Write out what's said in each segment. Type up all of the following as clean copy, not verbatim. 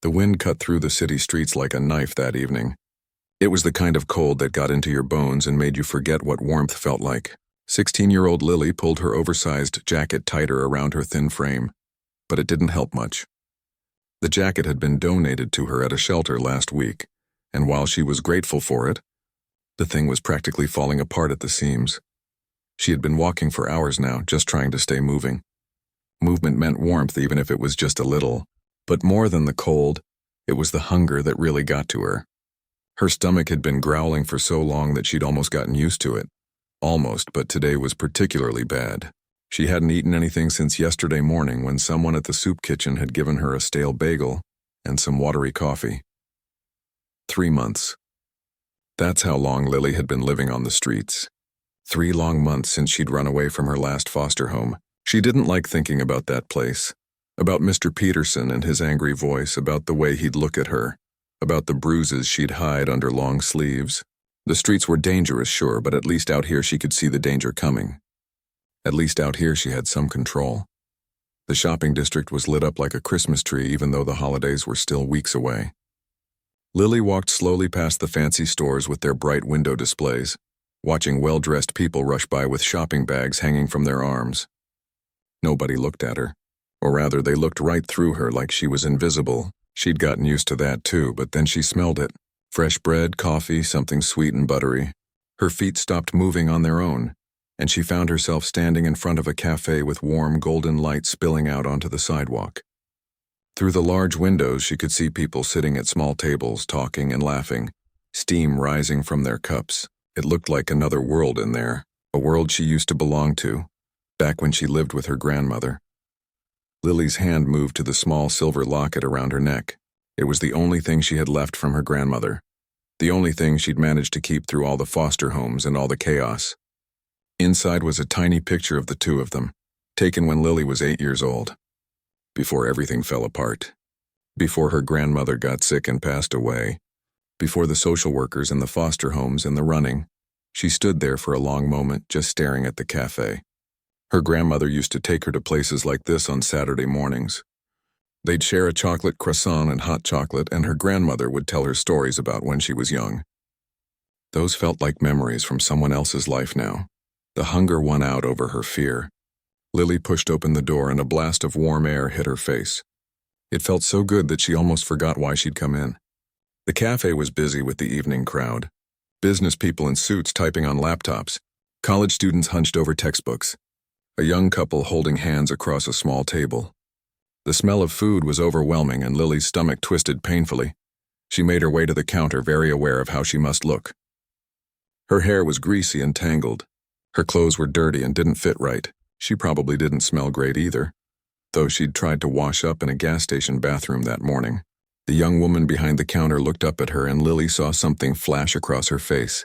The wind cut through the city streets like a knife that evening. It was the kind of cold that got into your bones and made you forget what warmth felt like. 16-year-old Lily pulled her oversized jacket tighter around her thin frame, but it didn't help much. The jacket had been donated to her at a shelter last week, and while she was grateful for it, the thing was practically falling apart at the seams. She had been walking for hours now, just trying to stay moving. Movement meant warmth, even if it was just a little. But more than the cold, it was the hunger that really got to her. Her stomach had been growling for so long that she'd almost gotten used to it. Almost, but today was particularly bad. She hadn't eaten anything since yesterday morning when someone at the soup kitchen had given her a stale bagel and some watery coffee. 3 months. That's how long Lily had been living on the streets. 3 long months since she'd run away from her last foster home. She didn't like thinking about that place, about Mr. Peterson and his angry voice, about the way he'd look at her, about the bruises she'd hide under long sleeves. The streets were dangerous, sure, but at least out here she could see the danger coming. At least out here she had some control. The shopping district was lit up like a Christmas tree, even though the holidays were still weeks away. Lily walked slowly past the fancy stores with their bright window displays, watching well-dressed people rush by with shopping bags hanging from their arms. Nobody looked at her, or rather they looked right through her like she was invisible. She'd gotten used to that too, but then she smelled it. Fresh bread, coffee, something sweet and buttery. Her feet stopped moving on their own, and she found herself standing in front of a cafe with warm golden light spilling out onto the sidewalk. Through the large windows she could see people sitting at small tables, talking and laughing, steam rising from their cups. It looked like another world in there, a world she used to belong to, back when she lived with her grandmother. Lily's hand moved to the small silver locket around her neck. It was the only thing she had left from her grandmother, the only thing she'd managed to keep through all the foster homes and all the chaos. Inside was a tiny picture of the two of them, taken when Lily was 8 years old, before everything fell apart, before her grandmother got sick and passed away, before the social workers and the foster homes in the running. She stood there for a long moment, just staring at the cafe. Her grandmother used to take her to places like this on Saturday mornings. They'd share a chocolate croissant and hot chocolate, and her grandmother would tell her stories about when she was young. Those felt like memories from someone else's life now. The hunger won out over her fear. Lily pushed open the door and a blast of warm air hit her face. It felt so good that she almost forgot why she'd come in. The cafe was busy with the evening crowd. Business people in suits typing on laptops. College students hunched over textbooks. A young couple holding hands across a small table. The smell of food was overwhelming and Lily's stomach twisted painfully. She made her way to the counter, very aware of how she must look. Her hair was greasy and tangled. Her clothes were dirty and didn't fit right. She probably didn't smell great either, though she'd tried to wash up in a gas station bathroom that morning. The young woman behind the counter looked up at her and Lily saw something flash across her face.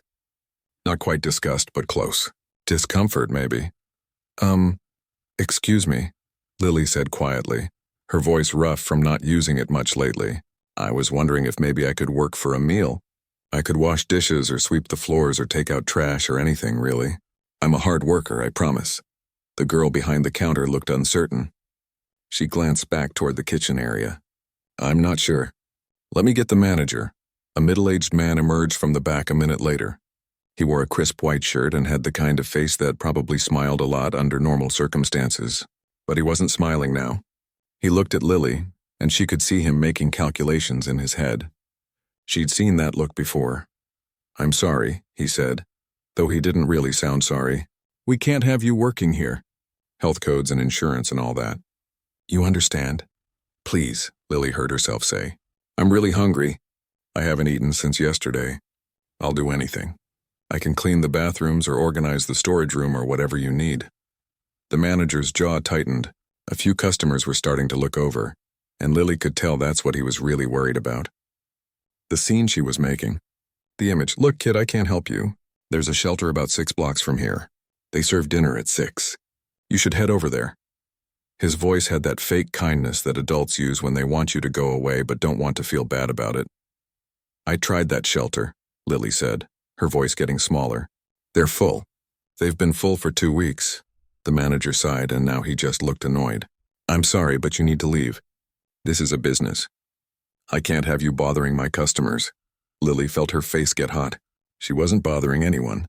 Not quite disgust, but close. Discomfort, maybe. Excuse me, Lily said quietly, her voice rough from not using it much lately. I was wondering if maybe I could work for a meal. I could wash dishes or sweep the floors or take out trash or anything, really. I'm a hard worker, I promise. The girl behind the counter looked uncertain. She glanced back toward the kitchen area. I'm not sure. Let me get the manager. A middle-aged man emerged from the back a minute later. He wore a crisp white shirt and had the kind of face that probably smiled a lot under normal circumstances. But he wasn't smiling now. He looked at Lily, and she could see him making calculations in his head. She'd seen that look before. I'm sorry, he said, though he didn't really sound sorry. We can't have you working here. Health codes and insurance and all that. You understand? Please, Lily heard herself say. I'm really hungry. I haven't eaten since yesterday. I'll do anything. I can clean the bathrooms or organize the storage room or whatever you need. The manager's jaw tightened. A few customers were starting to look over, and Lily could tell that's what he was really worried about. The scene she was making. The image. Look, kid, I can't help you. There's a shelter about 6 blocks from here. They serve dinner at 6. You should head over there. His voice had that fake kindness that adults use when they want you to go away but don't want to feel bad about it. I tried that shelter, Lily said, her voice getting smaller. They're full. They've been full for 2 weeks. The manager sighed, and now he just looked annoyed. I'm sorry, but you need to leave. This is a business. I can't have you bothering my customers. Lily felt her face get hot. She wasn't bothering anyone.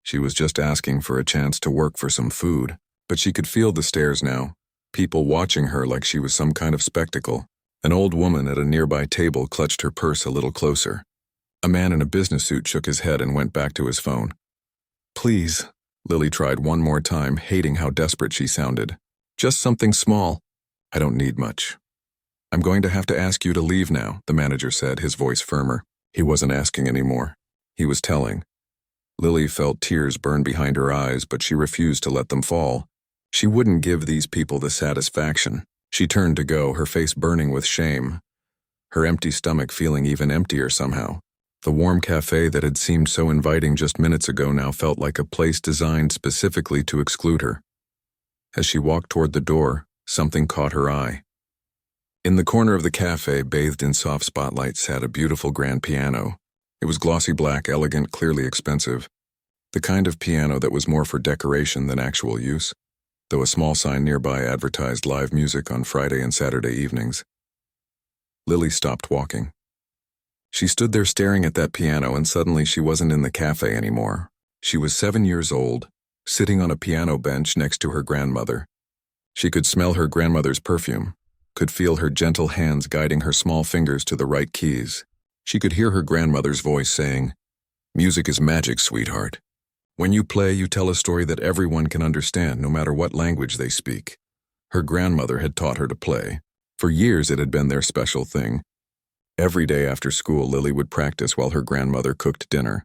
She was just asking for a chance to work for some food, but she could feel the stares now, people watching her like she was some kind of spectacle. An old woman at a nearby table clutched her purse a little closer. A man in a business suit shook his head and went back to his phone. Please, Lily tried one more time, hating how desperate she sounded. Just something small. I don't need much. I'm going to have to ask you to leave now, the manager said, his voice firmer. He wasn't asking anymore. He was telling. Lily felt tears burn behind her eyes, but she refused to let them fall. She wouldn't give these people the satisfaction. She turned to go, her face burning with shame, her empty stomach feeling even emptier somehow. The warm cafe that had seemed so inviting just minutes ago now felt like a place designed specifically to exclude her. As she walked toward the door, something caught her eye. In the corner of the cafe, bathed in soft spotlight, sat a beautiful grand piano. It was glossy black, elegant, clearly expensive. The kind of piano that was more for decoration than actual use, though a small sign nearby advertised live music on Friday and Saturday evenings. Lily stopped walking. She stood there staring at that piano, and suddenly she wasn't in the cafe anymore. She was 7 years old, sitting on a piano bench next to her grandmother. She could smell her grandmother's perfume, could feel her gentle hands guiding her small fingers to the right keys. She could hear her grandmother's voice saying, "Music is magic, sweetheart. When you play, you tell a story that everyone can understand, no matter what language they speak." Her grandmother had taught her to play. For years it had been their special thing. Every day after school, Lily would practice while her grandmother cooked dinner.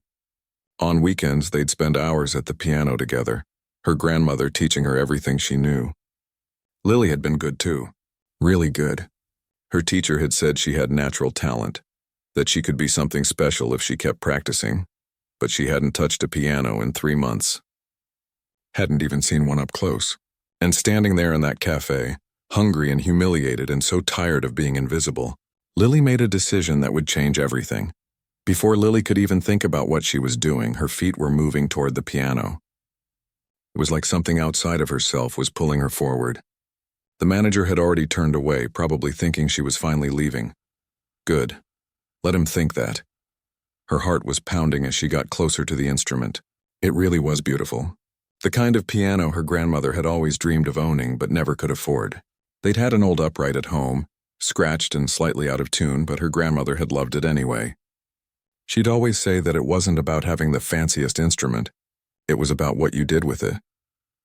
On weekends, they'd spend hours at the piano together, her grandmother teaching her everything she knew. Lily had been good too, really good. Her teacher had said she had natural talent, that she could be something special if she kept practicing, but she hadn't touched a piano in 3 months. Hadn't even seen one up close. And standing there in that cafe, hungry and humiliated and so tired of being invisible, Lily made a decision that would change everything. Before Lily could even think about what she was doing, her feet were moving toward the piano. It was like something outside of herself was pulling her forward. The manager had already turned away, probably thinking she was finally leaving. Good. Let him think that. Her heart was pounding as she got closer to the instrument. It really was beautiful. The kind of piano her grandmother had always dreamed of owning but never could afford. They'd had an old upright at home, scratched and slightly out of tune, but her grandmother had loved it anyway. She'd always say that it wasn't about having the fanciest instrument. It was about what you did with it.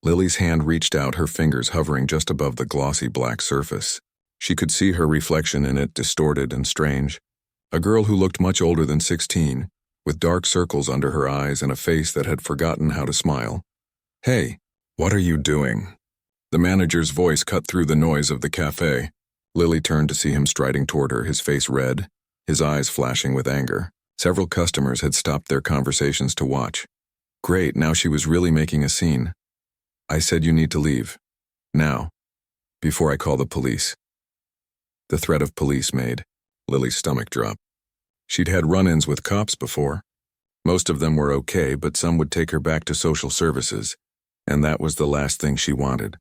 Lily's hand reached out, her fingers hovering just above the glossy black surface. She could see her reflection in it, distorted and strange. A girl who looked much older than 16, with dark circles under her eyes and a face that had forgotten how to smile. "Hey, what are you doing?" The manager's voice cut through the noise of the cafe. Lily turned to see him striding toward her, his face red, his eyes flashing with anger. Several customers had stopped their conversations to watch. Great, now she was really making a scene. "I said you need to leave. Now. Before I call the police." The threat of police made Lily's stomach drop. She'd had run-ins with cops before. Most of them were okay, but some would take her back to social services, and that was the last thing she wanted.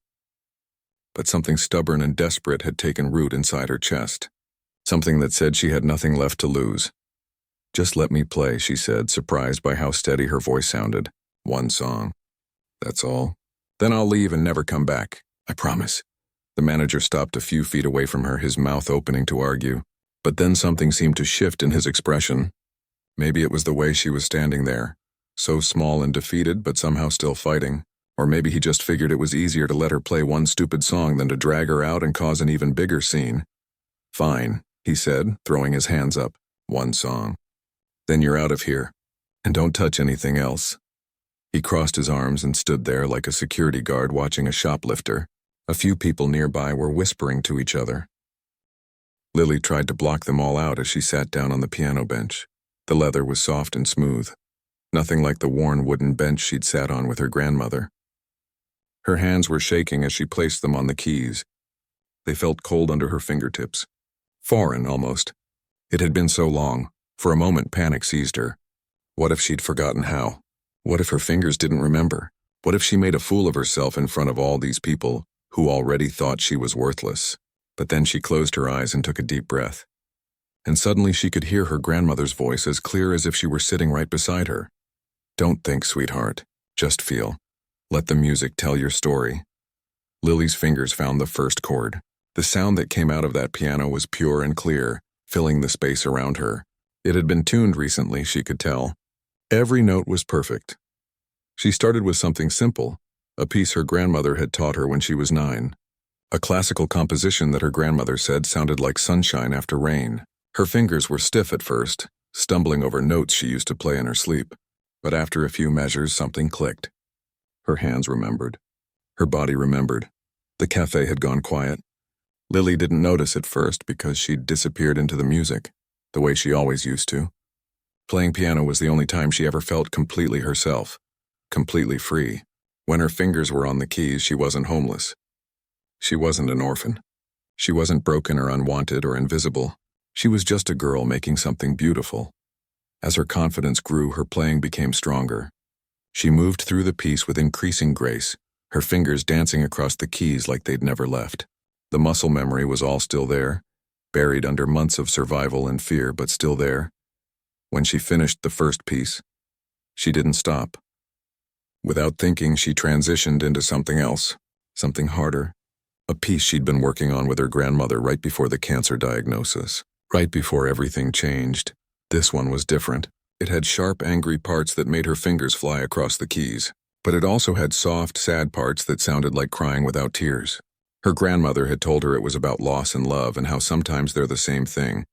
But something stubborn and desperate had taken root inside her chest. Something that said she had nothing left to lose. "Just let me play," she said, surprised by how steady her voice sounded. "One song. That's all. Then I'll leave and never come back. I promise." The manager stopped a few feet away from her, his mouth opening to argue. But then something seemed to shift in his expression. Maybe it was the way she was standing there, so small and defeated, but somehow still fighting. Or maybe he just figured it was easier to let her play one stupid song than to drag her out and cause an even bigger scene. "Fine," he said, throwing his hands up. "One song. Then you're out of here. And don't touch anything else." He crossed his arms and stood there like a security guard watching a shoplifter. A few people nearby were whispering to each other. Lily tried to block them all out as she sat down on the piano bench. The leather was soft and smooth, nothing like the worn wooden bench she'd sat on with her grandmother. Her hands were shaking as she placed them on the keys. They felt cold under her fingertips. Foreign, almost. It had been so long. For a moment, panic seized her. What if she'd forgotten how? What if her fingers didn't remember? What if she made a fool of herself in front of all these people who already thought she was worthless? But then she closed her eyes and took a deep breath. and suddenly she could hear her grandmother's voice as clear as if she were sitting right beside her. "Don't think, sweetheart. Just feel. Let the music tell your story." Lily's fingers found the first chord. The sound that came out of that piano was pure and clear, filling the space around her. It had been tuned recently, she could tell. Every note was perfect. She started with something simple, a piece her grandmother had taught her when she was 9. A classical composition that her grandmother said sounded like sunshine after rain. Her fingers were stiff at first, stumbling over notes she used to play in her sleep. But after a few measures, something clicked. Her hands remembered. Her body remembered. The cafe had gone quiet. Lily didn't notice at first because she'd disappeared into the music, the way she always used to. Playing piano was the only time she ever felt completely herself, completely free. When her fingers were on the keys, she wasn't homeless. She wasn't an orphan. She wasn't broken or unwanted or invisible. She was just a girl making something beautiful. As her confidence grew, her playing became stronger. She moved through the piece with increasing grace, her fingers dancing across the keys like they'd never left. The muscle memory was all still there, buried under months of survival and fear, but still there. When she finished the first piece, she didn't stop. Without thinking, she transitioned into something else, something harder. A piece she'd been working on with her grandmother right before the cancer diagnosis, right before everything changed. This one was different. It had sharp, angry parts that made her fingers fly across the keys, but it also had soft, sad parts that sounded like crying without tears. Her grandmother had told her it was about loss and love and how sometimes they're the same thing.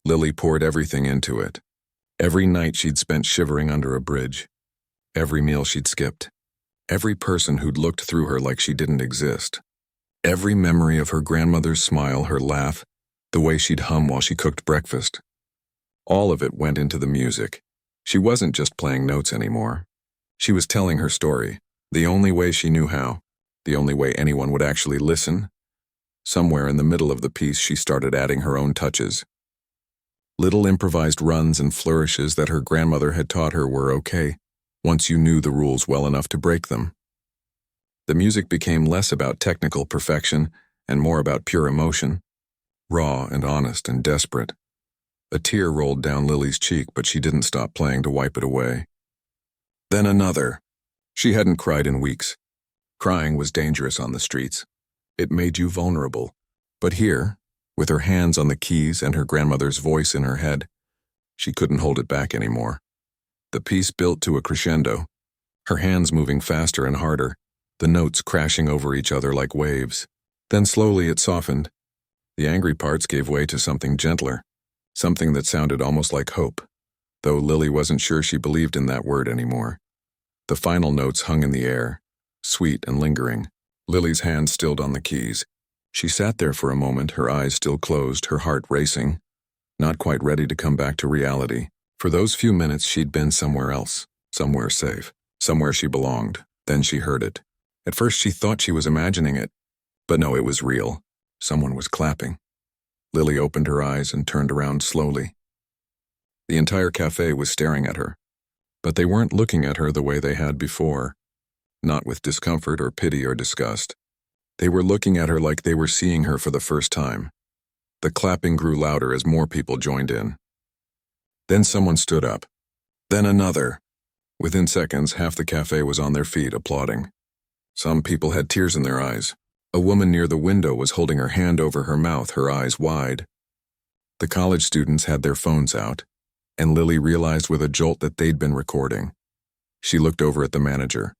Lily poured everything into it. Every night she'd spent shivering under a bridge. Every meal she'd skipped. Every person who'd looked through her like she didn't exist. Every memory of her grandmother's smile, her laugh, the way she'd hum while she cooked breakfast. All of it went into the music. She wasn't just playing notes anymore. She was telling her story, the only way she knew how, the only way anyone would actually listen. Somewhere in the middle of the piece, she started adding her own touches. Little improvised runs and flourishes that her grandmother had taught her were okay, once you knew the rules well enough to break them. The music became less about technical perfection and more about pure emotion, raw and honest and desperate. A tear rolled down Lily's cheek, but she didn't stop playing to wipe it away. Then another. She hadn't cried in weeks. Crying was dangerous on the streets. It made you vulnerable. But here, with her hands on the keys and her grandmother's voice in her head, she couldn't hold it back anymore. The piece built to a crescendo, her hands moving faster and harder, the notes crashing over each other like waves. Then slowly it softened. The angry parts gave way to something gentler, something that sounded almost like hope, though Lily wasn't sure she believed in that word anymore. The final notes hung in the air, sweet and lingering. Lily's hand stilled on the keys. She sat there for a moment, her eyes still closed, her heart racing, not quite ready to come back to reality. For those few minutes she'd been somewhere else, somewhere safe, somewhere she belonged. Then she heard it. At first she thought she was imagining it, but no, it was real. Someone was clapping. Lily opened her eyes and turned around slowly. The entire cafe was staring at her, but they weren't looking at her the way they had before, not with discomfort or pity or disgust. They were looking at her like they were seeing her for the first time. The clapping grew louder as more people joined in. Then someone stood up. Then another. Within seconds, half the cafe was on their feet, applauding. Some people had tears in their eyes. A woman near the window was holding her hand over her mouth, her eyes wide. The college students had their phones out, and Lily realized with a jolt that they'd been recording. She looked over at the manager.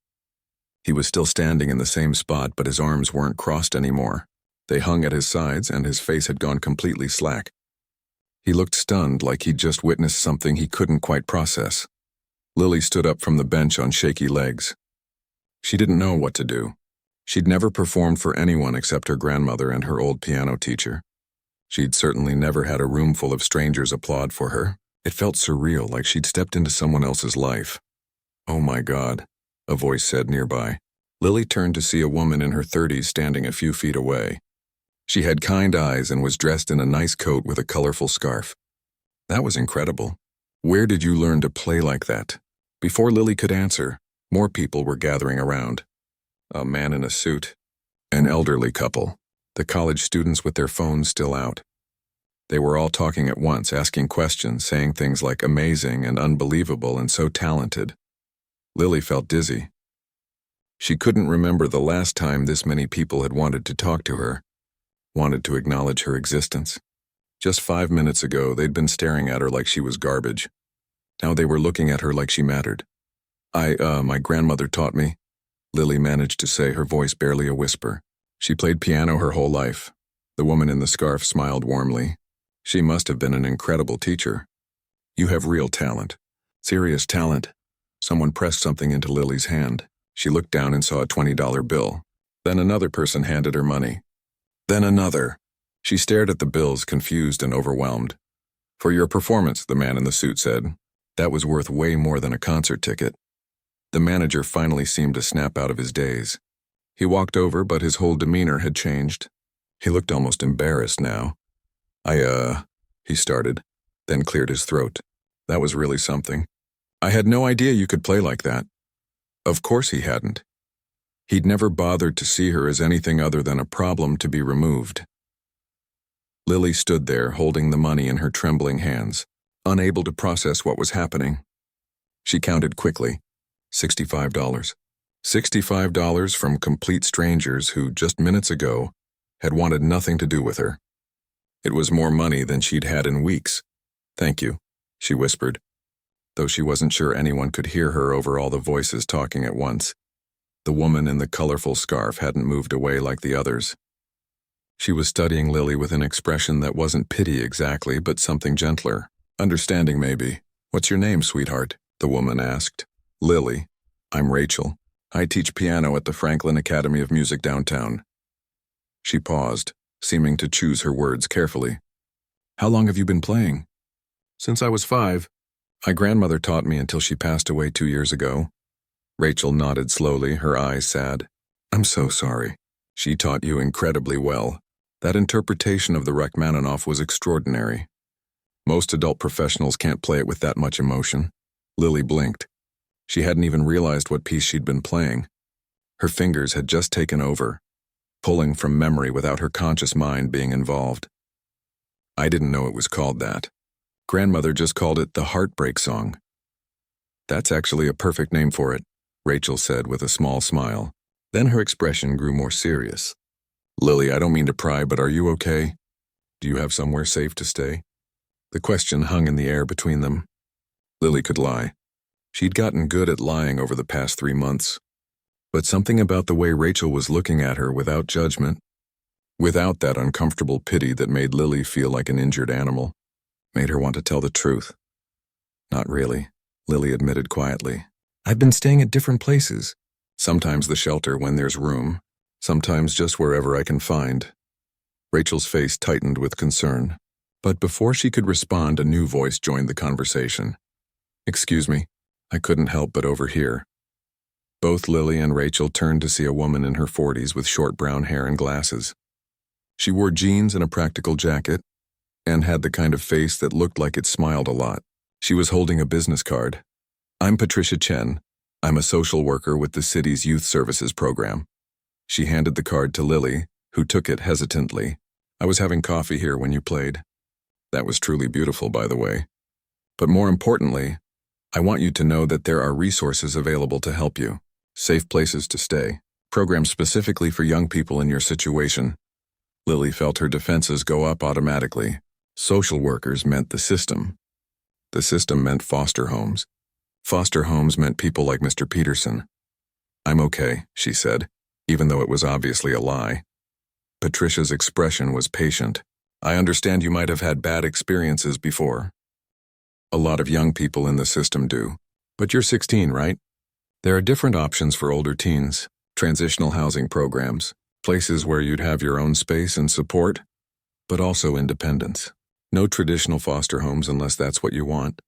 He was still standing in the same spot, but his arms weren't crossed anymore. They hung at his sides, and his face had gone completely slack. He looked stunned, like he'd just witnessed something he couldn't quite process. Lily stood up from the bench on shaky legs. She didn't know what to do. She'd never performed for anyone except her grandmother and her old piano teacher. She'd certainly never had a room full of strangers applaud for her. It felt surreal, like she'd stepped into someone else's life. "Oh my God," a voice said nearby. Lily turned to see a woman in her 30s standing a few feet away. She had kind eyes and was dressed in a nice coat with a colorful scarf. That was incredible. Where did you learn to play like that? Before Lily could answer, more people were gathering around. A man in a suit. An elderly couple. The college students with their phones still out. They were all talking at once, asking questions, saying things like amazing and unbelievable and so talented. Lily felt dizzy. She couldn't remember the last time this many people had wanted to talk to her, wanted to acknowledge her existence. Just 5 minutes ago, they'd been staring at her like she was garbage. Now they were looking at her like she mattered. My grandmother taught me," Lily managed to say, her voice barely a whisper. "She played piano her whole life." The woman in the scarf smiled warmly. "She must have been an incredible teacher. You have real talent. Serious talent." Someone pressed something into Lily's hand. She looked down and saw a $20 bill. Then another person handed her money. Then another. She stared at the bills, confused and overwhelmed. "For your performance," the man in the suit said. "That was worth way more than a concert ticket." The manager finally seemed to snap out of his daze. He walked over, but his whole demeanor had changed. He looked almost embarrassed now. He started, then cleared his throat. "That was really something. I had no idea you could play like that." Of course he hadn't. He'd never bothered to see her as anything other than a problem to be removed. Lily stood there, holding the money in her trembling hands, unable to process what was happening. She counted quickly. $65. $65 from complete strangers who, just minutes ago, had wanted nothing to do with her. It was more money than she'd had in weeks. "Thank you," she whispered, though she wasn't sure anyone could hear her over all the voices talking at once. The woman in the colorful scarf hadn't moved away like the others. She was studying Lily with an expression that wasn't pity exactly, but something gentler. Understanding, maybe. "What's your name, sweetheart?" the woman asked. "Lily. I'm Rachel. I teach piano at the Franklin Academy of Music downtown." She paused, seeming to choose her words carefully. "How long have you been playing?" "Since I was 5. My grandmother taught me until she passed away 2 years ago." Rachel nodded slowly, her eyes sad. "I'm so sorry. She taught you incredibly well. That interpretation of the Rachmaninoff was extraordinary. Most adult professionals can't play it with that much emotion." Lily blinked. She hadn't even realized what piece she'd been playing. Her fingers had just taken over, pulling from memory without her conscious mind being involved. "I didn't know it was called that. Grandmother just called it the Heartbreak Song." "That's actually a perfect name for it," Rachel said with a small smile. Then her expression grew more serious. "Lily, I don't mean to pry, but are you okay? Do you have somewhere safe to stay?" The question hung in the air between them. Lily could lie. She'd gotten good at lying over the past 3 months. But something about the way Rachel was looking at her without judgment, without that uncomfortable pity that made Lily feel like an injured animal, made her want to tell the truth. "Not really," Lily admitted quietly. "I've been staying at different places. Sometimes the shelter when there's room, sometimes just wherever I can find." Rachel's face tightened with concern. But before she could respond, a new voice joined the conversation. "Excuse me, I couldn't help but overhear." Both Lily and Rachel turned to see a woman in her 40s with short brown hair and glasses. She wore jeans and a practical jacket, and had the kind of face that looked like it smiled a lot. She was holding a business card. "I'm Patricia Chen. I'm a social worker with the city's youth services program." She handed the card to Lily, who took it hesitantly. "I was having coffee here when you played." That was truly beautiful, by the way. "But more importantly, I want you to know that there are resources available to help you. Safe places to stay. Programs specifically for young people in your situation." Lily felt her defenses go up automatically. Social workers meant the system. The system meant foster homes. Foster homes meant people like Mr. Peterson. "I'm okay," she said, even though it was obviously a lie. Patricia's expression was patient. "I understand you might have had bad experiences before. A lot of young people in the system do. But you're 16, right? There are different options for older teens. Transitional housing programs, places where you'd have your own space and support, but also independence. No traditional foster homes unless that's what you want."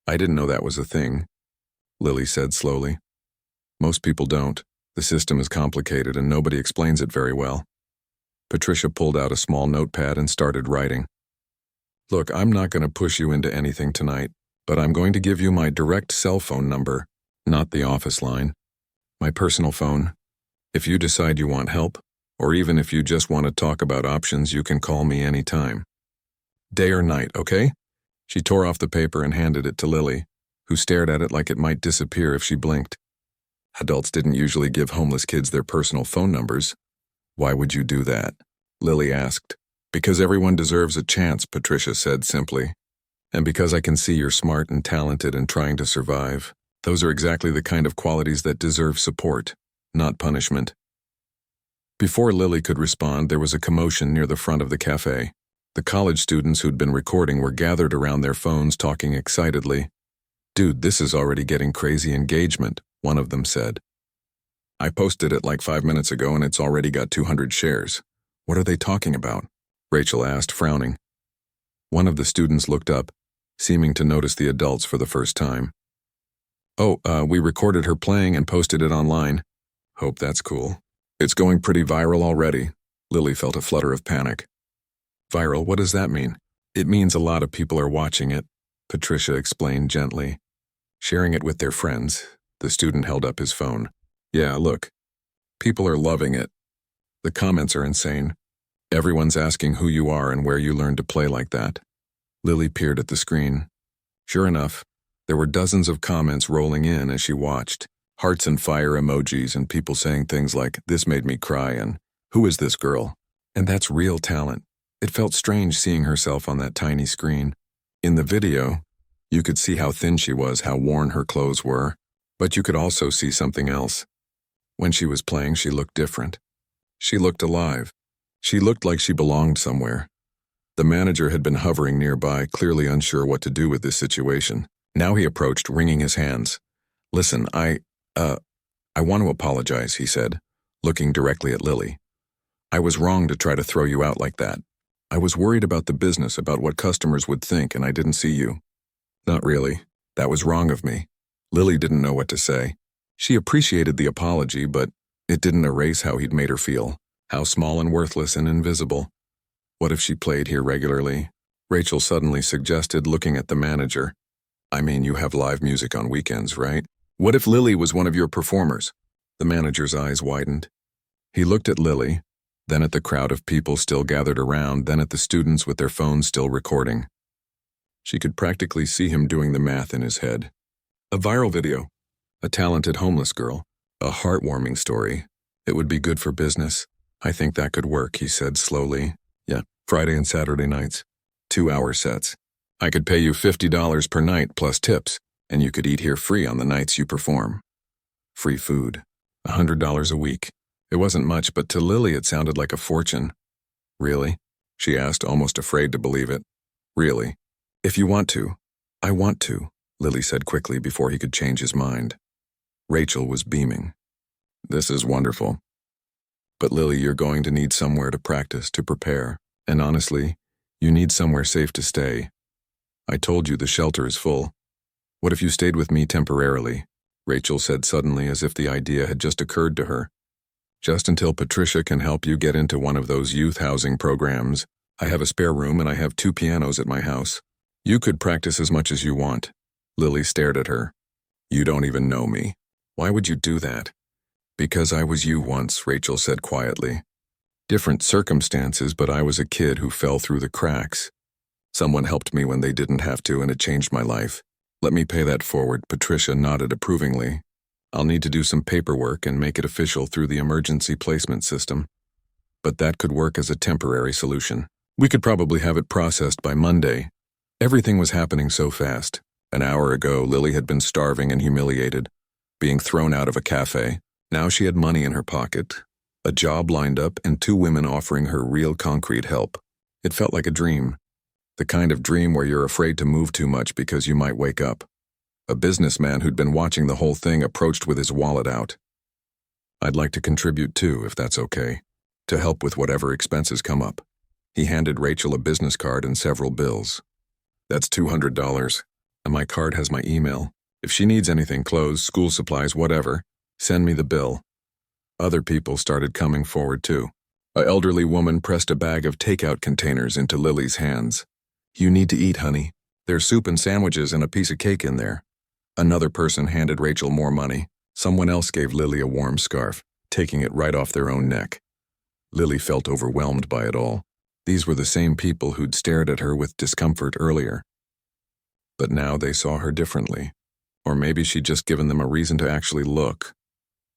"I didn't know that was a thing," Lily said slowly. "Most people don't. The system is complicated and nobody explains it very well." Patricia pulled out a small notepad and started writing. "Look, I'm not going to push you into anything tonight, but I'm going to give you my direct cell phone number, not the office line. My personal phone. If you decide you want help, or even if you just want to talk about options, you can call me anytime." Day or night, okay? She tore off the paper and handed it to Lily, who stared at it like it might disappear if she blinked. Adults didn't usually give homeless kids their personal phone numbers. Why would you do that? Lily asked. Because everyone deserves a chance, Patricia said simply. And because I can see you're smart and talented and trying to survive. Those are exactly the kind of qualities that deserve support, not punishment. Before Lily could respond, there was a commotion near the front of the cafe. The college students who'd been recording were gathered around their phones talking excitedly. Dude, this is already getting crazy engagement, one of them said. I posted it like 5 minutes ago and it's already got 200 shares. What are they talking about? Rachel asked, frowning. One of the students looked up, seeming to notice the adults for the first time. We recorded her playing and posted it online. Hope that's cool. It's going pretty viral already. Lily felt a flutter of panic. Viral, what does that mean? It means a lot of people are watching it, Patricia explained gently. Sharing it with their friends. The student held up his phone. Yeah, look. People are loving it. The comments are insane. Everyone's asking who you are and where you learned to play like that. Lily peered at the screen. Sure enough, there were dozens of comments rolling in as she watched. Hearts and fire emojis and people saying things like, this made me cry and, who is this girl? And that's real talent. It felt strange seeing herself on that tiny screen. In the video, you could see how thin she was, how worn her clothes were, but you could also see something else. When she was playing, she looked different. She looked alive. She looked like she belonged somewhere. The manager had been hovering nearby, clearly unsure what to do with this situation. Now he approached, wringing his hands. Listen, I want to apologize, he said, looking directly at Lily. I was wrong to try to throw you out like that. I was worried about the business, about what customers would think, and I didn't see you. Not really. That was wrong of me. Lily didn't know what to say. She appreciated the apology, but it didn't erase how he'd made her feel, how small and worthless and invisible. What if she played here regularly? Rachel suddenly suggested, looking at the manager. I mean, you have live music on weekends, right? What if Lily was one of your performers? The manager's eyes widened. He looked at Lily, then at the crowd of people still gathered around, then at the students with their phones still recording. She could practically see him doing the math in his head. A viral video. A talented homeless girl. A heartwarming story. It would be good for business. I think that could work, he said slowly. Yeah, Friday and Saturday nights. 2-hour sets. I could pay you $50 per night plus tips, and you could eat here free on the nights you perform. Free food. $100 a week. It wasn't much, but to Lily it sounded like a fortune. Really? She asked, almost afraid to believe it. Really? If you want to. I want to, Lily said quickly before he could change his mind. Rachel was beaming. This is wonderful. But Lily, you're going to need somewhere to practice, to prepare. And honestly, you need somewhere safe to stay. I told you the shelter is full. What if you stayed with me temporarily? Rachel said suddenly, as if the idea had just occurred to her. Just until Patricia can help you get into one of those youth housing programs. I have a spare room and I have 2 pianos at my house. You could practice as much as you want. Lily stared at her. You don't even know me. Why would you do that? Because I was you once, Rachel said quietly. Different circumstances, but I was a kid who fell through the cracks. Someone helped me when they didn't have to, and it changed my life. Let me pay that forward, Patricia nodded approvingly. I'll need to do some paperwork and make it official through the emergency placement system. But that could work as a temporary solution. We could probably have it processed by Monday. Everything was happening so fast. An hour ago, Lily had been starving and humiliated, being thrown out of a cafe. Now she had money in her pocket, a job lined up, and 2 women offering her real concrete help. It felt like a dream. The kind of dream where you're afraid to move too much because you might wake up. A businessman who'd been watching the whole thing approached with his wallet out. I'd like to contribute too, if that's okay, to help with whatever expenses come up. He handed Rachel a business card and several bills. That's $200, and my card has my email. If she needs anything, clothes, school supplies, whatever, send me the bill. Other people started coming forward too. An elderly woman pressed a bag of takeout containers into Lily's hands. You need to eat, honey. There's soup and sandwiches and a piece of cake in there. Another person handed Rachel more money. Someone else gave Lily a warm scarf, taking it right off their own neck. Lily felt overwhelmed by it all. These were the same people who'd stared at her with discomfort earlier. But now they saw her differently. Or maybe she'd just given them a reason to actually look.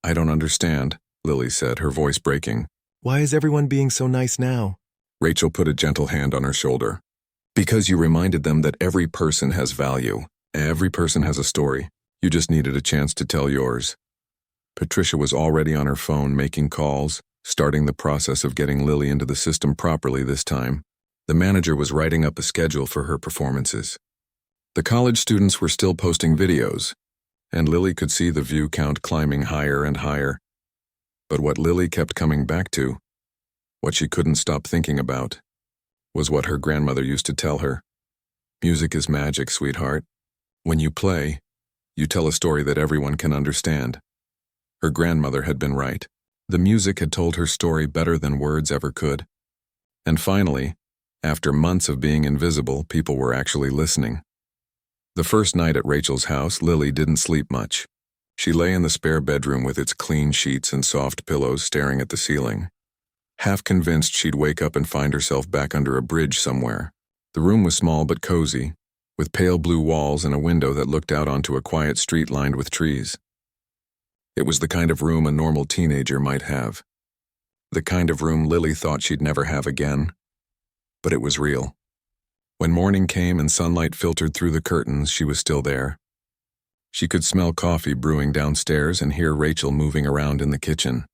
"I don't understand," Lily said, her voice breaking. "Why is everyone being so nice now?" Rachel put a gentle hand on her shoulder. "Because you reminded them that every person has value. Every person has a story. You just needed a chance to tell yours." Patricia was already on her phone making calls, starting the process of getting Lily into the system properly this time. The manager was writing up a schedule for her performances. The college students were still posting videos, and Lily could see the view count climbing higher and higher. But what Lily kept coming back to, what she couldn't stop thinking about, was what her grandmother used to tell her. "Music is magic, sweetheart. When you play, you tell a story that everyone can understand." Her grandmother had been right. The music had told her story better than words ever could. And finally, after months of being invisible, people were actually listening. The first night at Rachel's house, Lily didn't sleep much. She lay in the spare bedroom with its clean sheets and soft pillows staring at the ceiling. Half convinced she'd wake up and find herself back under a bridge somewhere. The room was small but cozy, with pale blue walls and a window that looked out onto a quiet street lined with trees. It was the kind of room a normal teenager might have. The kind of room Lily thought she'd never have again. But it was real. When morning came and sunlight filtered through the curtains, she was still there. She could smell coffee brewing downstairs and hear Rachel moving around in the kitchen.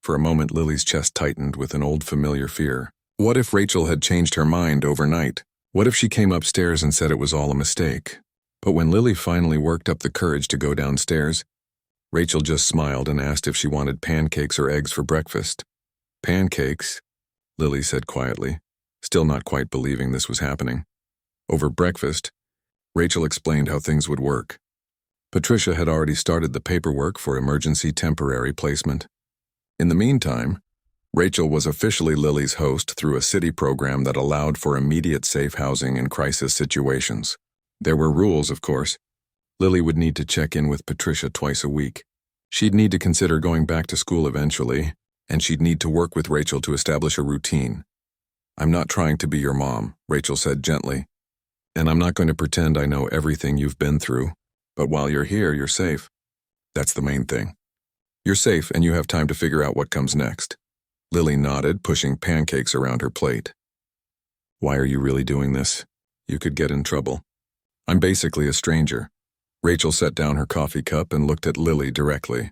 For a moment, Lily's chest tightened with an old familiar fear. What if Rachel had changed her mind overnight? What if she came upstairs and said it was all a mistake? But when Lily finally worked up the courage to go downstairs, Rachel just smiled and asked if she wanted pancakes or eggs for breakfast. "Pancakes," Lily said quietly, still not quite believing this was happening. Over breakfast, Rachel explained how things would work. Patricia had already started the paperwork for emergency temporary placement. In the meantime, Rachel was officially Lily's host through a city program that allowed for immediate safe housing in crisis situations. There were rules, of course. Lily would need to check in with Patricia twice a week. She'd need to consider going back to school eventually, and she'd need to work with Rachel to establish a routine. "I'm not trying to be your mom," Rachel said gently. "And I'm not going to pretend I know everything you've been through. But while you're here, you're safe. That's the main thing. You're safe and you have time to figure out what comes next." Lily nodded, pushing pancakes around her plate. "Why are you really doing this? You could get in trouble." "I'm basically a stranger." Rachel set down her coffee cup and looked at Lily directly.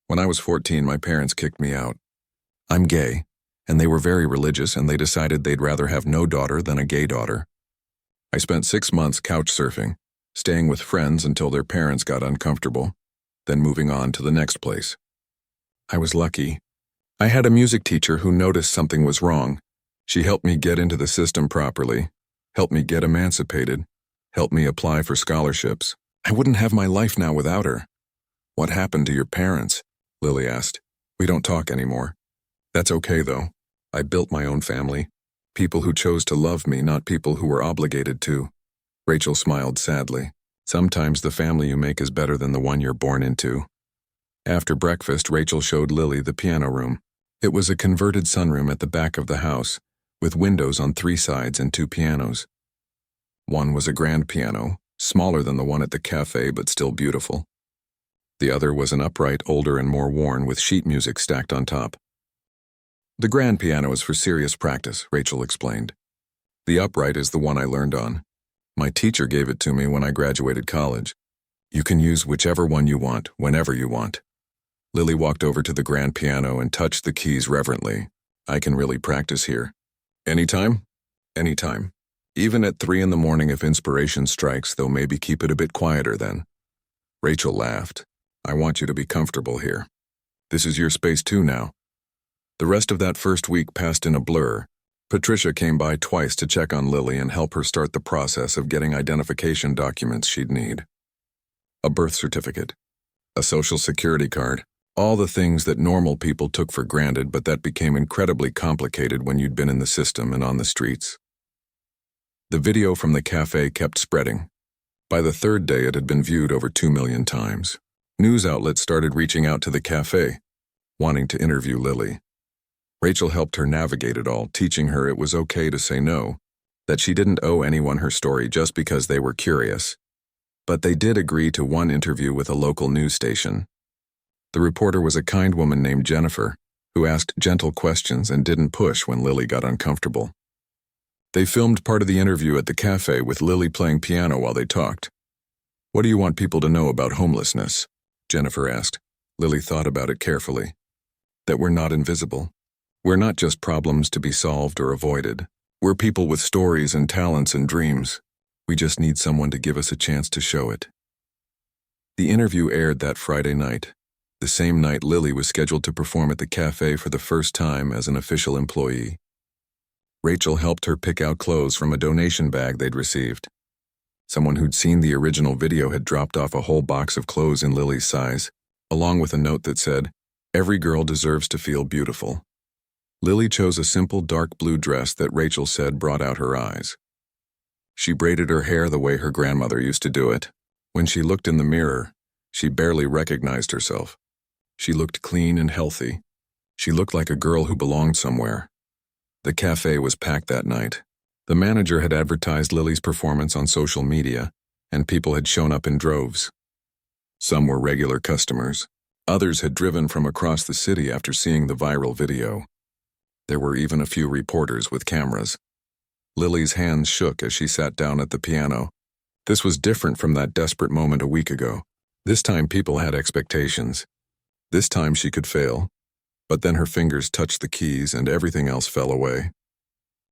"When I was 14, my parents kicked me out. I'm gay, and they were very religious, and they decided they'd rather have no daughter than a gay daughter. I spent 6 months couch surfing, staying with friends until their parents got uncomfortable, then moving on to the next place. I was lucky. I had a music teacher who noticed something was wrong. She helped me get into the system properly, helped me get emancipated, helped me apply for scholarships. I wouldn't have my life now without her." "What happened to your parents?" Lily asked. "We don't talk anymore. That's okay, though. I built my own family. People who chose to love me, not people who were obligated to." Rachel smiled sadly. "Sometimes the family you make is better than the one you're born into." After breakfast, Rachel showed Lily the piano room. It was a converted sunroom at the back of the house, with windows on 3 sides and 2 pianos. One was a grand piano, smaller than the one at the cafe but still beautiful. The other was an upright, older and more worn, with sheet music stacked on top. "The grand piano is for serious practice," Rachel explained. "The upright is the one I learned on. My teacher gave it to me when I graduated college. You can use whichever one you want, whenever you want." Lily walked over to the grand piano and touched the keys reverently. "I can really practice here." "Anytime?" "Anytime. Even at 3 in the morning if inspiration strikes, though maybe keep it a bit quieter then." Rachel laughed. "I want you to be comfortable here. This is your space too now." The rest of that first week passed in a blur. Patricia came by twice to check on Lily and help her start the process of getting identification documents she'd need. A birth certificate, a social security card, all the things that normal people took for granted but that became incredibly complicated when you'd been in the system and on the streets. The video from the cafe kept spreading. By the 3rd day, it had been viewed over 2 million times. News outlets started reaching out to the cafe, wanting to interview Lily. Rachel helped her navigate it all, teaching her it was okay to say no, that she didn't owe anyone her story just because they were curious. But they did agree to one interview with a local news station. The reporter was a kind woman named Jennifer, who asked gentle questions and didn't push when Lily got uncomfortable. They filmed part of the interview at the cafe with Lily playing piano while they talked. "What do you want people to know about homelessness?" Jennifer asked. Lily thought about it carefully. "That we're not invisible. We're not just problems to be solved or avoided. We're people with stories and talents and dreams. We just need someone to give us a chance to show it." The interview aired that Friday night, the same night Lily was scheduled to perform at the cafe for the first time as an official employee. Rachel helped her pick out clothes from a donation bag they'd received. Someone who'd seen the original video had dropped off a whole box of clothes in Lily's size, along with a note that said, "Every girl deserves to feel beautiful." Lily chose a simple dark blue dress that Rachel said brought out her eyes. She braided her hair the way her grandmother used to do it. When she looked in the mirror, she barely recognized herself. She looked clean and healthy. She looked like a girl who belonged somewhere. The cafe was packed that night. The manager had advertised Lily's performance on social media, and people had shown up in droves. Some were regular customers. Others had driven from across the city after seeing the viral video. There were even a few reporters with cameras. Lily's hands shook as she sat down at the piano. This was different from that desperate moment a week ago. This time people had expectations. This time she could fail. But then her fingers touched the keys and everything else fell away.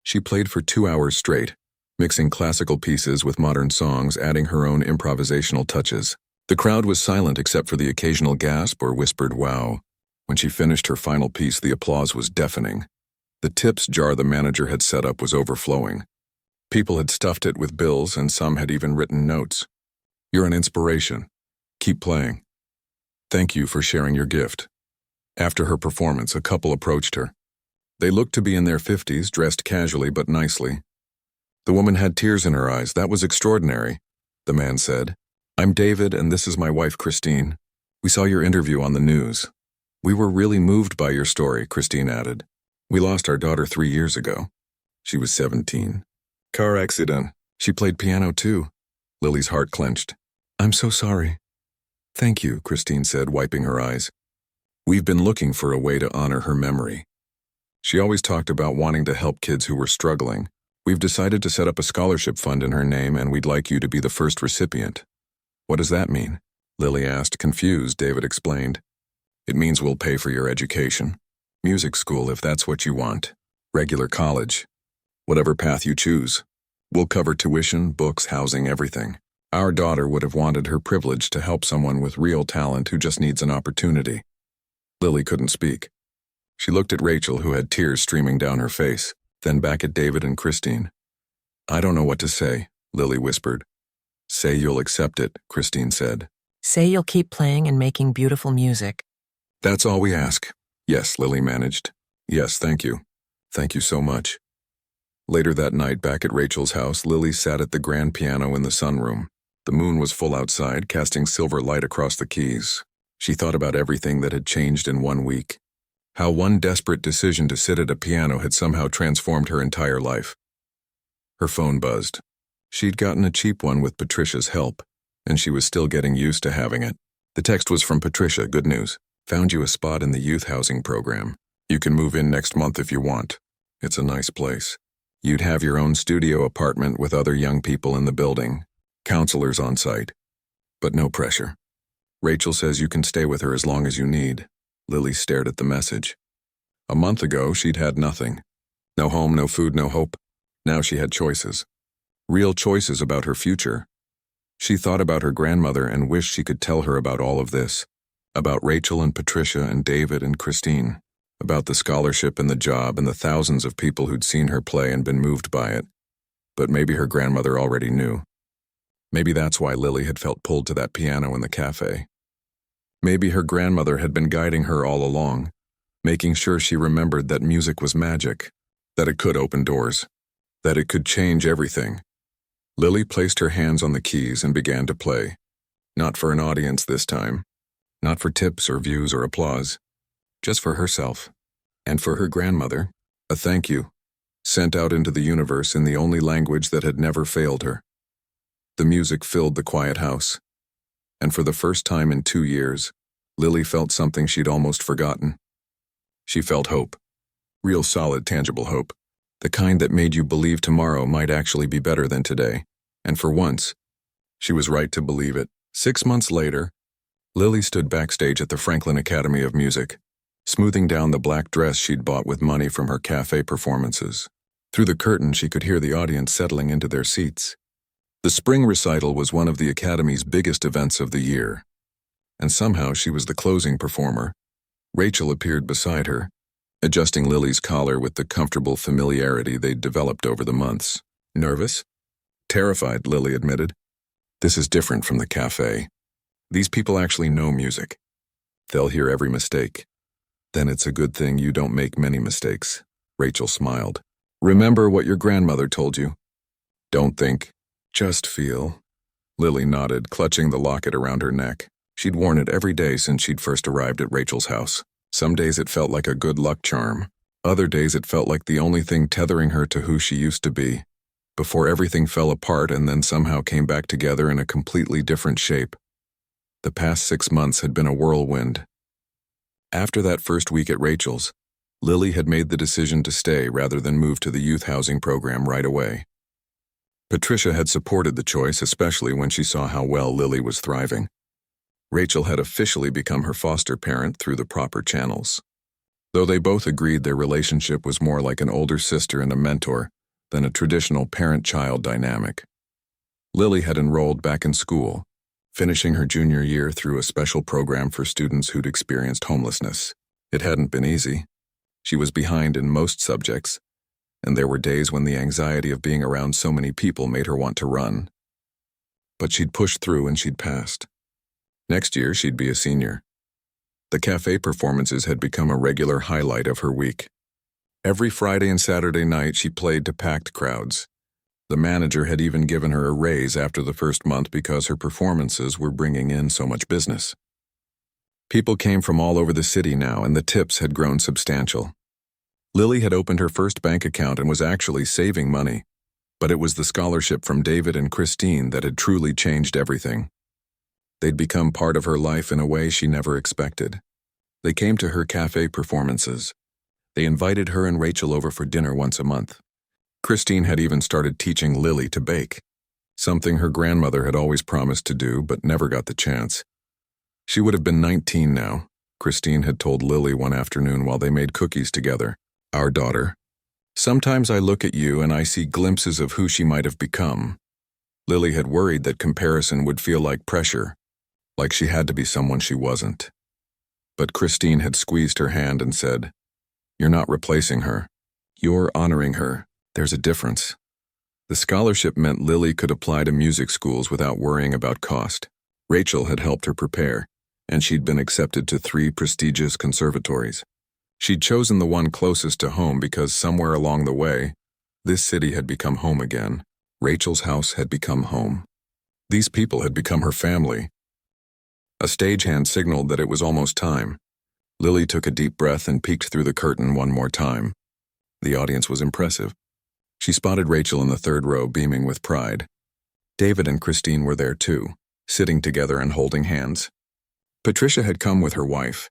She played for 2 hours straight, mixing classical pieces with modern songs, adding her own improvisational touches. The crowd was silent except for the occasional gasp or whispered wow. When she finished her final piece, the applause was deafening. The tips jar the manager had set up was overflowing. People had stuffed it with bills and some had even written notes. "You're an inspiration. Keep playing. Thank you for sharing your gift." After her performance, a couple approached her. They looked to be in their 50s, dressed casually but nicely. The woman had tears in her eyes. "That was extraordinary," the man said. "I'm David and this is my wife Christine. We saw your interview on the news. We were really moved by your story," Christine added. "We lost our daughter 3 years ago. She was 17. Car accident. She played piano too." Lily's heart clenched. "I'm so sorry." "Thank you," Christine said, wiping her eyes. "We've been looking for a way to honor her memory. She always talked about wanting to help kids who were struggling. We've decided to set up a scholarship fund in her name and we'd like you to be the first recipient." "What does that mean?" Lily asked, confused. David explained. "It means we'll pay for your education. Music school if that's what you want. Regular college. Whatever path you choose. We'll cover tuition, books, housing, everything. Our daughter would have wanted her privilege to help someone with real talent who just needs an opportunity." Lily couldn't speak. She looked at Rachel, who had tears streaming down her face, then back at David and Christine. "I don't know what to say," Lily whispered. "Say you'll accept it," Christine said. Say you'll keep playing and making beautiful music. "That's all we ask." "Yes," Lily managed. "Yes, thank you. Thank you so much." Later that night, back at Rachel's house, Lily sat at the grand piano in the sunroom. The moon was full outside, casting silver light across the keys. She thought about everything that had changed in 1 week. How one desperate decision to sit at a piano had somehow transformed her entire life. Her phone buzzed. She'd gotten a cheap one with Patricia's help, and she was still getting used to having it. The text was from Patricia. "Good news. Found you a spot in the youth housing program. You can move in next month if you want. It's a nice place. You'd have your own studio apartment with other young people in the building. Counselors on site. But no pressure. Rachel says you can stay with her as long as you need." Lily stared at the message. A month ago, she'd had nothing. No home, no food, no hope. Now she had choices. Real choices about her future. She thought about her grandmother and wished she could tell her about all of this. About Rachel and Patricia and David and Christine. About the scholarship and the job and the thousands of people who'd seen her play and been moved by it. But maybe her grandmother already knew. Maybe that's why Lily had felt pulled to that piano in the cafe. Maybe her grandmother had been guiding her all along, making sure she remembered that music was magic, that it could open doors, that it could change everything. Lily placed her hands on the keys and began to play. Not for an audience this time. Not for tips or views or applause. Just for herself. And for her grandmother, a thank you, sent out into the universe in the only language that had never failed her. The music filled the quiet house. And for the first time in 2 years, Lily felt something she'd almost forgotten. She felt hope. Real solid, tangible hope. The kind that made you believe tomorrow might actually be better than today. And for once, she was right to believe it. 6 months later, Lily stood backstage at the Franklin Academy of Music, smoothing down the black dress she'd bought with money from her cafe performances. Through the curtain, she could hear the audience settling into their seats. The spring recital was one of the Academy's biggest events of the year, and somehow she was the closing performer. Rachel appeared beside her, adjusting Lily's collar with the comfortable familiarity they'd developed over the months. Nervous? Terrified, Lily admitted. This is different from the cafe. These people actually know music. They'll hear every mistake. Then it's a good thing you don't make many mistakes. Rachel smiled. Remember what your grandmother told you. Don't think. Just feel. Lily nodded, clutching the locket around her neck. She'd worn it every day since she'd first arrived at Rachel's house. Some days it felt like a good luck charm. Other days it felt like the only thing tethering her to who she used to be, before everything fell apart and then somehow came back together in a completely different shape. The past 6 months had been a whirlwind. After that first week at Rachel's, Lily had made the decision to stay rather than move to the youth housing program right away. Patricia had supported the choice, especially when she saw how well Lily was thriving. Rachel had officially become her foster parent through the proper channels. Though they both agreed their relationship was more like an older sister and a mentor than a traditional parent-child dynamic. Lily had enrolled back in school, finishing her junior year through a special program for students who'd experienced homelessness. It hadn't been easy. She was behind in most subjects, and there were days when the anxiety of being around so many people made her want to run. But she'd pushed through and she'd passed. Next year, she'd be a senior. The cafe performances had become a regular highlight of her week. Every Friday and Saturday night, she played to packed crowds. The manager had even given her a raise after the first month because her performances were bringing in so much business. People came from all over the city now, and the tips had grown substantial. Lily had opened her first bank account and was actually saving money, but it was the scholarship from David and Christine that had truly changed everything. They'd become part of her life in a way she never expected. They came to her cafe performances. They invited her and Rachel over for dinner once a month. Christine had even started teaching Lily to bake, something her grandmother had always promised to do but never got the chance. She would have been 19 now, Christine had told Lily one afternoon while they made cookies together. Our daughter. Sometimes I look at you and I see glimpses of who she might have become. Lily had worried that comparison would feel like pressure, like she had to be someone she wasn't. But Christine had squeezed her hand and said, "You're not replacing her. You're honoring her. There's a difference." The scholarship meant Lily could apply to music schools without worrying about cost. Rachel had helped her prepare, and she'd been accepted to 3 prestigious conservatories. She'd chosen the one closest to home because somewhere along the way, this city had become home again. Rachel's house had become home. These people had become her family. A stagehand signaled that it was almost time. Lily took a deep breath and peeked through the curtain one more time. The audience was impressive. She spotted Rachel in the 3rd row, beaming with pride. David and Christine were there too, sitting together and holding hands. Patricia had come with her wife.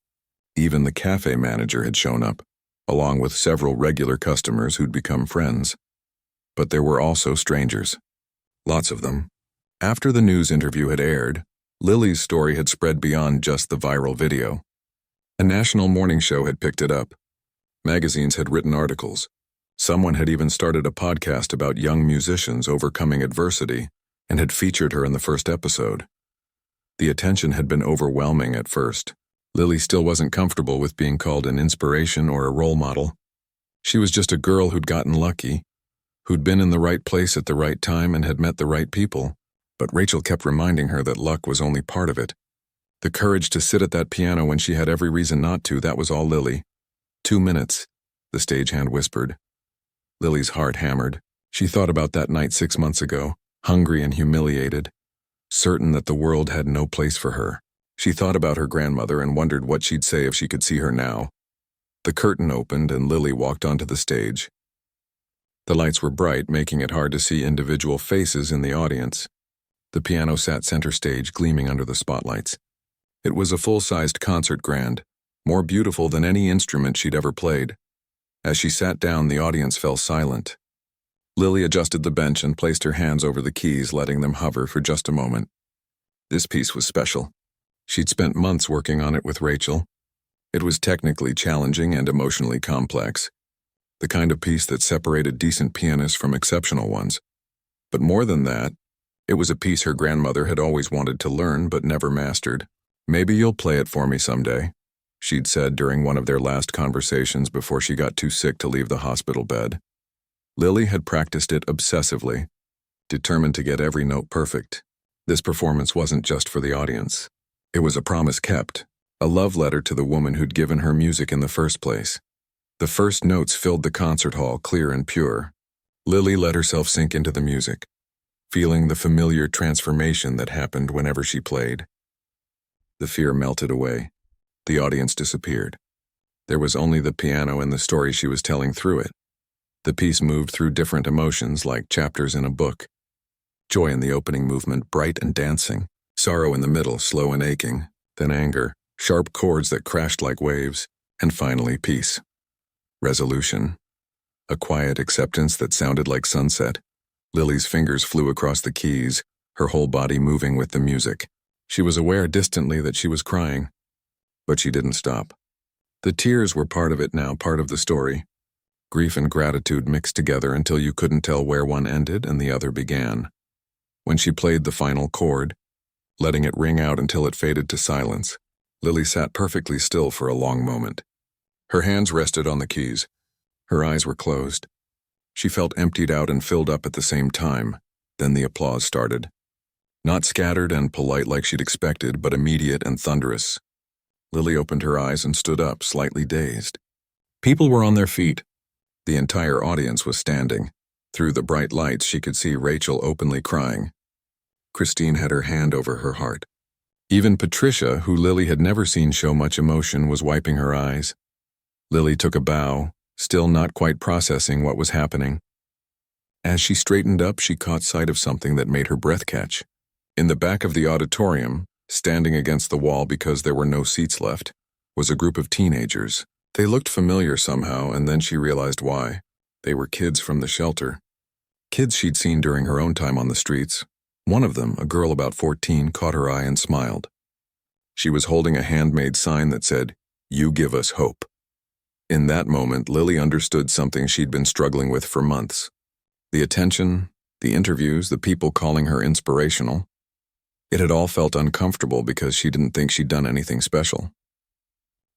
Even the cafe manager had shown up, along with several regular customers who'd become friends. But there were also strangers. Lots of them. After the news interview had aired, Lily's story had spread beyond just the viral video. A national morning show had picked it up. Magazines had written articles. Someone had even started a podcast about young musicians overcoming adversity and had featured her in the first episode. The attention had been overwhelming at first. Lily still wasn't comfortable with being called an inspiration or a role model. She was just a girl who'd gotten lucky, who'd been in the right place at the right time and had met the right people. But Rachel kept reminding her that luck was only part of it. The courage to sit at that piano when she had every reason not to, that was all Lily. 2 minutes, the stagehand whispered. Lily's heart hammered. She thought about that night 6 months ago, hungry and humiliated, certain that the world had no place for her. She thought about her grandmother and wondered what she'd say if she could see her now. The curtain opened and Lily walked onto the stage. The lights were bright, making it hard to see individual faces in the audience. The piano sat center stage, gleaming under the spotlights. It was a full-sized concert grand, more beautiful than any instrument she'd ever played. As she sat down, the audience fell silent. Lily adjusted the bench and placed her hands over the keys, letting them hover for just a moment. This piece was special. She'd spent months working on it with Rachel. It was technically challenging and emotionally complex, the kind of piece that separated decent pianists from exceptional ones. But more than that, it was a piece her grandmother had always wanted to learn but never mastered. "Maybe you'll play it for me someday," she'd said during one of their last conversations before she got too sick to leave the hospital bed. Lily had practiced it obsessively, determined to get every note perfect. This performance wasn't just for the audience. It was a promise kept, a love letter to the woman who'd given her music in the first place. The first notes filled the concert hall, clear and pure. Lily let herself sink into the music, feeling the familiar transformation that happened whenever she played. The fear melted away. The audience disappeared. There was only the piano and the story she was telling through it. The piece moved through different emotions like chapters in a book. Joy in the opening movement, bright and dancing. Sorrow in the middle, slow and aching. Then anger, sharp chords that crashed like waves. And finally, peace. Resolution. A quiet acceptance that sounded like sunset. Lily's fingers flew across the keys, her whole body moving with the music. She was aware distantly that she was crying, but she didn't stop. The tears were part of it now, part of the story. Grief and gratitude mixed together until you couldn't tell where one ended and the other began. When she played the final chord, letting it ring out until it faded to silence, Lily sat perfectly still for a long moment. Her hands rested on the keys. Her eyes were closed. She felt emptied out and filled up at the same time. Then the applause started. Not scattered and polite like she'd expected, but immediate and thunderous. Lily opened her eyes and stood up, slightly dazed. People were on their feet. The entire audience was standing. Through the bright lights, she could see Rachel openly crying. Christine had her hand over her heart. Even Patricia, who Lily had never seen show much emotion, was wiping her eyes. Lily took a bow, still not quite processing what was happening. As she straightened up, she caught sight of something that made her breath catch. In the back of the auditorium, standing against the wall because there were no seats left, was a group of teenagers. They looked familiar somehow, and then she realized why. They were kids from the shelter. Kids she'd seen during her own time on the streets. One of them, a girl about 14, caught her eye and smiled. She was holding a handmade sign that said, "You give us hope." In that moment, Lily understood something she'd been struggling with for months. The attention, the interviews, the people calling her inspirational. It had all felt uncomfortable because she didn't think she'd done anything special.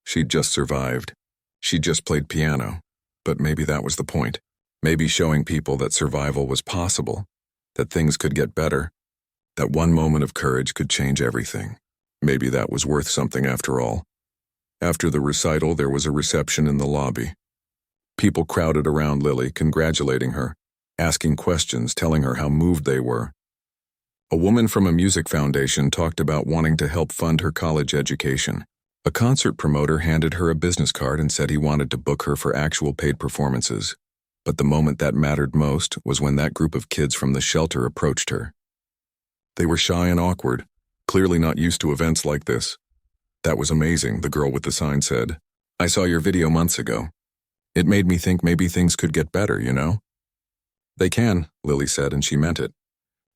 She'd just survived. She'd just played piano. But maybe that was the point. Maybe showing people that survival was possible, that things could get better, that one moment of courage could change everything. Maybe that was worth something after all. After the recital, there was a reception in the lobby. People crowded around Lily, congratulating her, asking questions, telling her how moved they were. A woman from a music foundation talked about wanting to help fund her college education. A concert promoter handed her a business card and said he wanted to book her for actual paid performances. But the moment that mattered most was when that group of kids from the shelter approached her. They were shy and awkward, clearly not used to events like this. "That was amazing," the girl with the sign said. "I saw your video months ago. It made me think maybe things could get better, you know?" "They can," Lily said, and she meant it.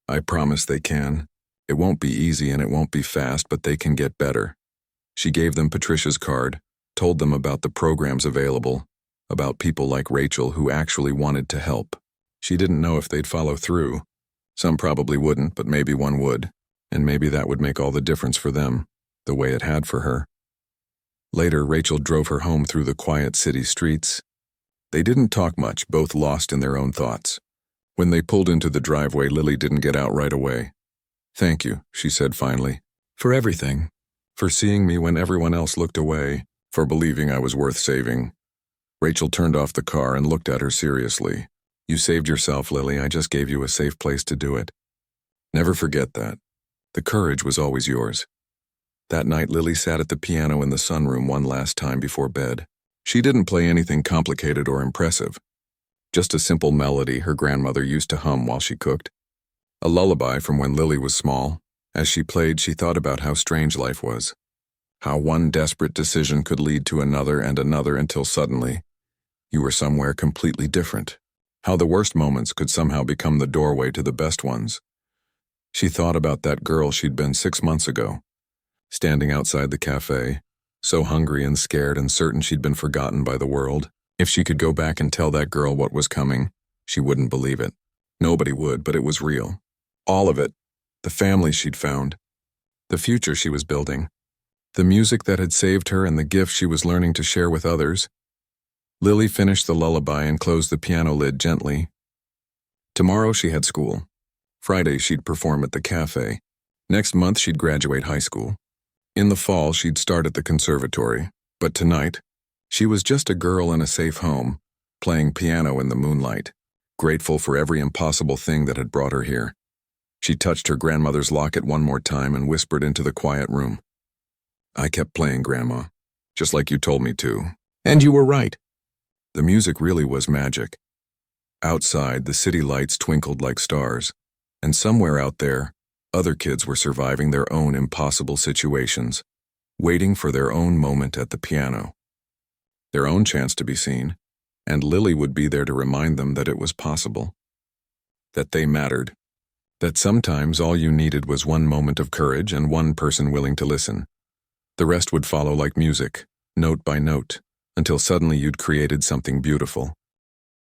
"I promise they can. It won't be easy and it won't be fast, but they can get better." She gave them Patricia's card, told them about the programs available, about people like Rachel who actually wanted to help. She didn't know if they'd follow through. Some probably wouldn't, but maybe one would, and maybe that would make all the difference for them, the way it had for her. Later, Rachel drove her home through the quiet city streets. They didn't talk much, both lost in their own thoughts. When they pulled into the driveway, Lily didn't get out right away. "Thank you," she said finally, "for everything. For seeing me when everyone else looked away, for believing I was worth saving." Rachel turned off the car and looked at her seriously. "You saved yourself, Lily. I just gave you a safe place to do it. Never forget that. The courage was always yours." That night, Lily sat at the piano in the sunroom one last time before bed. She didn't play anything complicated or impressive. Just a simple melody her grandmother used to hum while she cooked. A lullaby from when Lily was small. As she played, she thought about how strange life was. How one desperate decision could lead to another and another until suddenly, you were somewhere completely different. How the worst moments could somehow become the doorway to the best ones. She thought about that girl she'd been 6 months ago, standing outside the cafe, so hungry and scared and certain she'd been forgotten by the world. If she could go back and tell that girl what was coming, she wouldn't believe it. Nobody would, but it was real. All of it. The family she'd found. The future she was building. The music that had saved her and the gift she was learning to share with others. Lily finished the lullaby and closed the piano lid gently. Tomorrow she had school. Friday she'd perform at the cafe. Next month she'd graduate high school. In the fall she'd start at the conservatory. But tonight, she was just a girl in a safe home, playing piano in the moonlight, grateful for every impossible thing that had brought her here. She touched her grandmother's locket one more time and whispered into the quiet room. "I kept playing, Grandma, just like you told me to. And you were right." The music really was magic. Outside, the city lights twinkled like stars, and somewhere out there, other kids were surviving their own impossible situations, waiting for their own moment at the piano. Their own chance to be seen, and Lily would be there to remind them that it was possible. That they mattered. That sometimes all you needed was one moment of courage and one person willing to listen. The rest would follow like music, note by note, until suddenly you'd created something beautiful.